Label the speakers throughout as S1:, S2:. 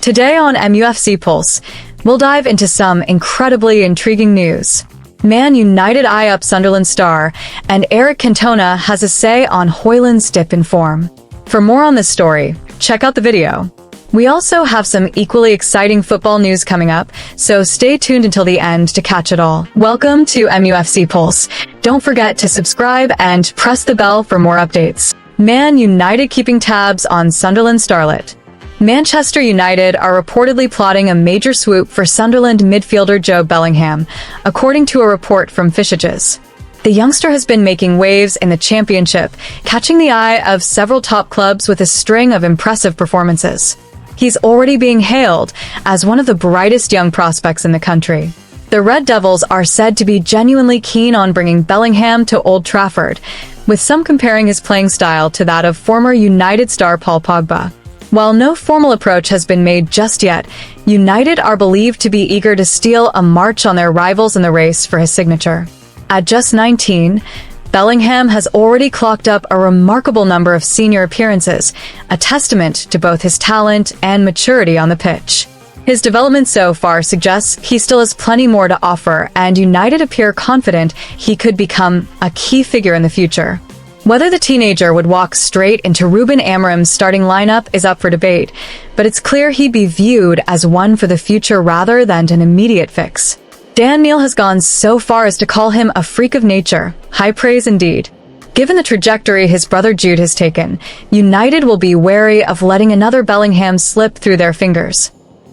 S1: Today on MUFC Pulse, we'll dive into some incredibly intriguing news. Man United eye up Sunderland star, and Eric Cantona has a say on Højlund's dip in form. For more on this story, check out the video. We also have some equally exciting football news coming up, so stay tuned until the end to catch it all. Welcome to MUFC Pulse. Don't forget to subscribe and press the bell for more updates. Man United keeping tabs on Sunderland starlet. Manchester United are reportedly plotting a major swoop for Sunderland midfielder Jobe Bellingham, according to a report from Fishages. The youngster has been making waves in the Championship, catching the eye of several top clubs with a string of impressive performances. He's already being hailed as one of the brightest young prospects in the country. The Red Devils are said to be genuinely keen on bringing Bellingham to Old Trafford, with some comparing his playing style to that of former United star Paul Pogba. While no formal approach has been made just yet, United are believed to be eager to steal a march on their rivals in the race for his signature. At just 19, Bellingham has already clocked up a remarkable number of senior appearances, a testament to both his talent and maturity on the pitch. His development so far suggests he still has plenty more to offer, and United appear confident he could become a key figure in the future. Whether the teenager would walk straight into Ruben Amorim's starting lineup is up for debate, but it's clear he'd be viewed as one for the future rather than an immediate fix. Dan Neil has gone so far as to call him a freak of nature. High praise indeed. Given the trajectory his brother Jude has taken, United will be wary of letting another Bellingham slip through their fingers.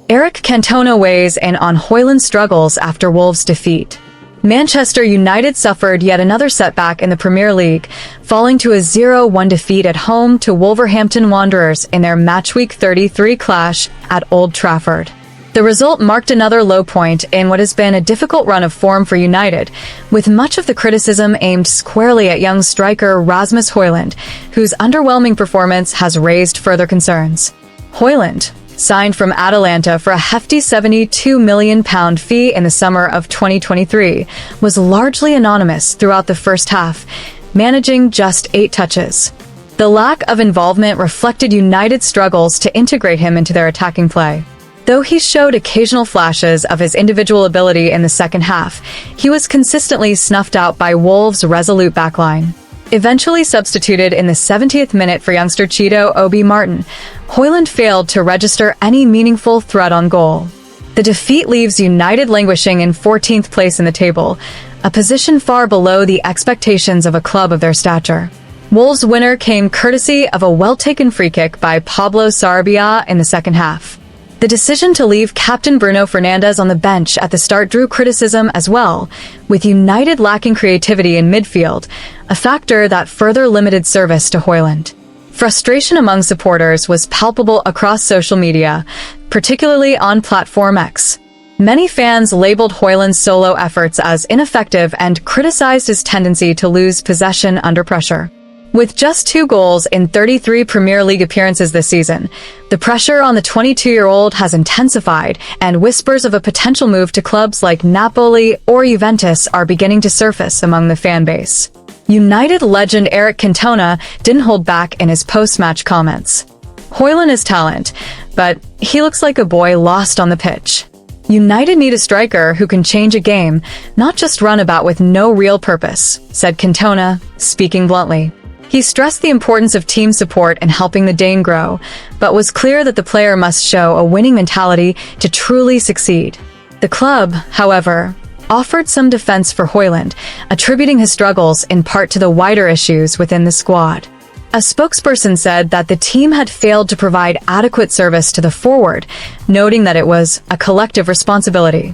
S1: Eric Cantona weighs in on Højlund's struggles after Wolves' defeat. Manchester United suffered yet another setback in the Premier League, falling to a 0-1 defeat at home to Wolverhampton Wanderers in their Matchweek 33 clash at Old Trafford. The result marked another low point in what has been a difficult run of form for United, with much of the criticism aimed squarely at young striker Rasmus Hojlund, whose underwhelming performance has raised further concerns. Højlund, signed from Atalanta for a hefty £72 million fee in the summer of 2023, was largely anonymous throughout the first half, managing just 8 touches. The lack of involvement reflected United's struggles to integrate him into their attacking play. Though he showed occasional flashes of his individual ability in the second half, he was consistently snuffed out by Wolves' resolute backline. Eventually substituted in the 70th minute for youngster Cheeto Obi Martin, Højlund failed to register any meaningful threat on goal. The defeat leaves United languishing in 14th place in the table, a position far below the expectations of a club of their stature. Wolves' winner came courtesy of a well-taken free kick by Pablo Sarabia in the second half. The decision to leave captain Bruno Fernandes on the bench at the start drew criticism as well, with United lacking creativity in midfield, a factor that further limited service to Højlund. Frustration among supporters was palpable across social media, particularly on Platform X. Many fans labeled Højlund's solo efforts as ineffective and criticized his tendency to lose possession under pressure. With just 2 goals in 33 Premier League appearances this season, the pressure on the 22-year-old has intensified, and whispers of a potential move to clubs like Napoli or Juventus are beginning to surface among the fan base. United legend Eric Cantona didn't hold back in his post-match comments. Højlund is talent, but he looks like a boy lost on the pitch. United need a striker who can change a game, not just run about with no real purpose, said Cantona, speaking bluntly. He stressed the importance of team support in helping the Dane grow, but was clear that the player must show a winning mentality to truly succeed. The club, however, offered some defense for Højlund, attributing his struggles in part to the wider issues within the squad. A spokesperson said that the team had failed to provide adequate service to the forward, noting that it was a collective responsibility.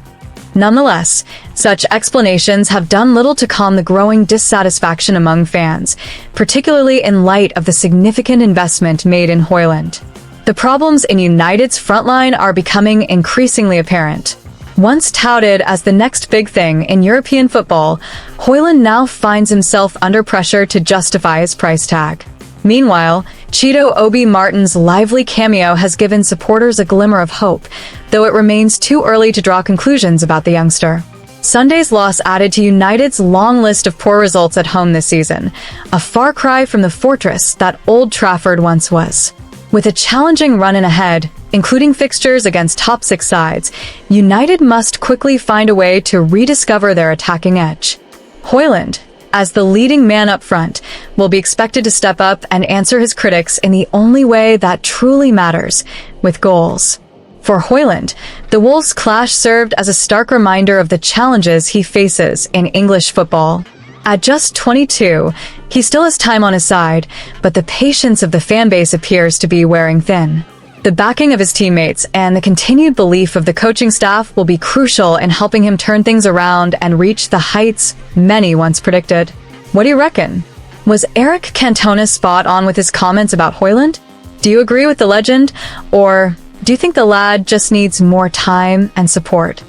S1: Nonetheless, such explanations have done little to calm the growing dissatisfaction among fans, particularly in light of the significant investment made in Højlund. The problems in United's frontline are becoming increasingly apparent. Once touted as the next big thing in European football, Højlund now finds himself under pressure to justify his price tag. Meanwhile, Cheeto Obi Martin's lively cameo has given supporters a glimmer of hope, though it remains too early to draw conclusions about the youngster. Sunday's loss added to United's long list of poor results at home this season, a far cry from the fortress that Old Trafford once was. With a challenging run-in ahead, including fixtures against top six sides, United must quickly find a way to rediscover their attacking edge. Højlund, as the leading man up front, will be expected to step up and answer his critics in the only way that truly matters, with goals. For Højlund, the Wolves' clash served as a stark reminder of the challenges he faces in English football. At just 22, he still has time on his side, but the patience of the fanbase appears to be wearing thin. The backing of his teammates and the continued belief of the coaching staff will be crucial in helping him turn things around and reach the heights many once predicted. What do you reckon? Was Eric Cantona spot on with his comments about Højlund? Do you agree with the legend, or do you think the lad just needs more time and support?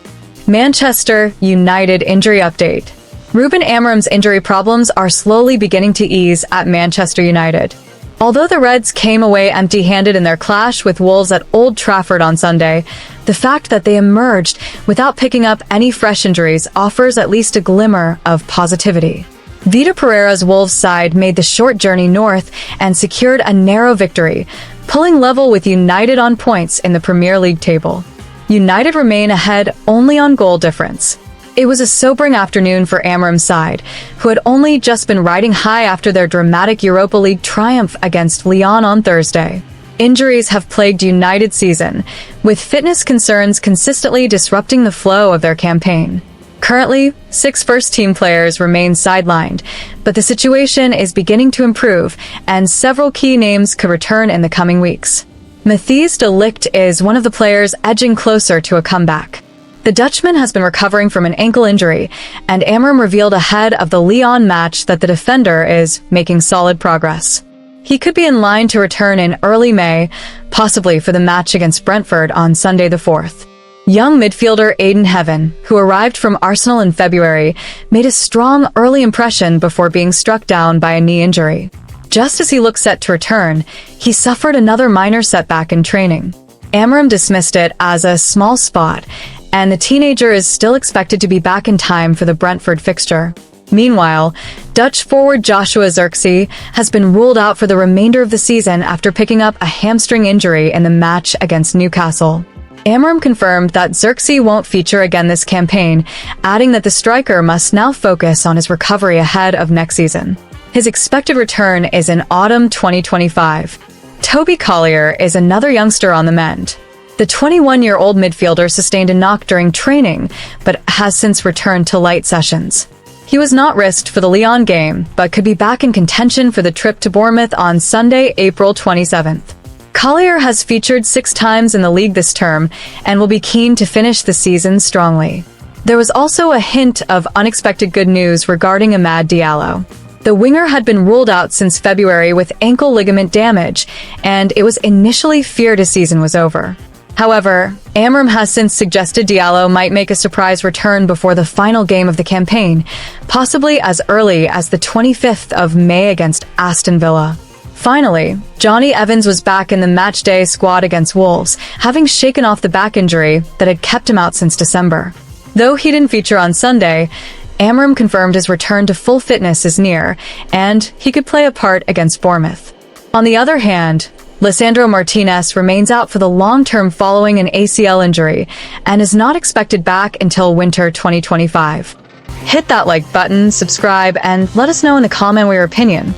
S1: Manchester United injury update. Ruben Amorim's injury problems are slowly beginning to ease at Manchester United. Although the Reds came away empty-handed in their clash with Wolves at Old Trafford on Sunday, the fact that they emerged without picking up any fresh injuries offers at least a glimmer of positivity. Vitor Pereira's Wolves side made the short journey north and secured a narrow victory, pulling level with United on points in the Premier League table. United remain ahead only on goal difference. It was a sobering afternoon for Amorim's side, who had only just been riding high after their dramatic Europa League triumph against Lyon on Thursday. Injuries have plagued United's season, with fitness concerns consistently disrupting the flow of their campaign. Currently, 6 first-team players remain sidelined, but the situation is beginning to improve, and several key names could return in the coming weeks. Matthijs de Ligt is one of the players edging closer to a comeback. The Dutchman has been recovering from an ankle injury, and Amorim revealed ahead of the Lyon match that the defender is making solid progress. He could be in line to return in early May, possibly for the match against Brentford on Sunday the 4th. Young midfielder Aiden Heaven, who arrived from Arsenal in February, made a strong early impression before being struck down by a knee injury. Just as he looked set to return, he suffered another minor setback in training. Amorim dismissed it as a small spot, and the teenager is still expected to be back in time for the Brentford fixture. Meanwhile, Dutch forward Joshua Zirkzee has been ruled out for the remainder of the season after picking up a hamstring injury in the match against Newcastle. Amorim confirmed that Zirkzee won't feature again this campaign, adding that the striker must now focus on his recovery ahead of next season. His expected return is in autumn 2025. Toby Collier is another youngster on the mend. The 21-year-old midfielder sustained a knock during training, but has since returned to light sessions. He was not risked for the Lyon game, but could be back in contention for the trip to Bournemouth on Sunday, April 27th. Collier has featured 6 times in the league this term and will be keen to finish the season strongly. There was also a hint of unexpected good news regarding Amad Diallo. The winger had been ruled out since February with ankle ligament damage, and it was initially feared his season was over. However, Amorim has since suggested Diallo might make a surprise return before the final game of the campaign, possibly as early as the 25th of May against Aston Villa. Finally, Johnny Evans was back in the matchday squad against Wolves, having shaken off the back injury that had kept him out since December. Though he didn't feature on Sunday, Amorim confirmed his return to full fitness is near, and he could play a part against Bournemouth. On the other hand, Lisandro Martinez remains out for the long term following an ACL injury and is not expected back until winter 2025. Hit that like button, subscribe, and let us know in the comment your opinion.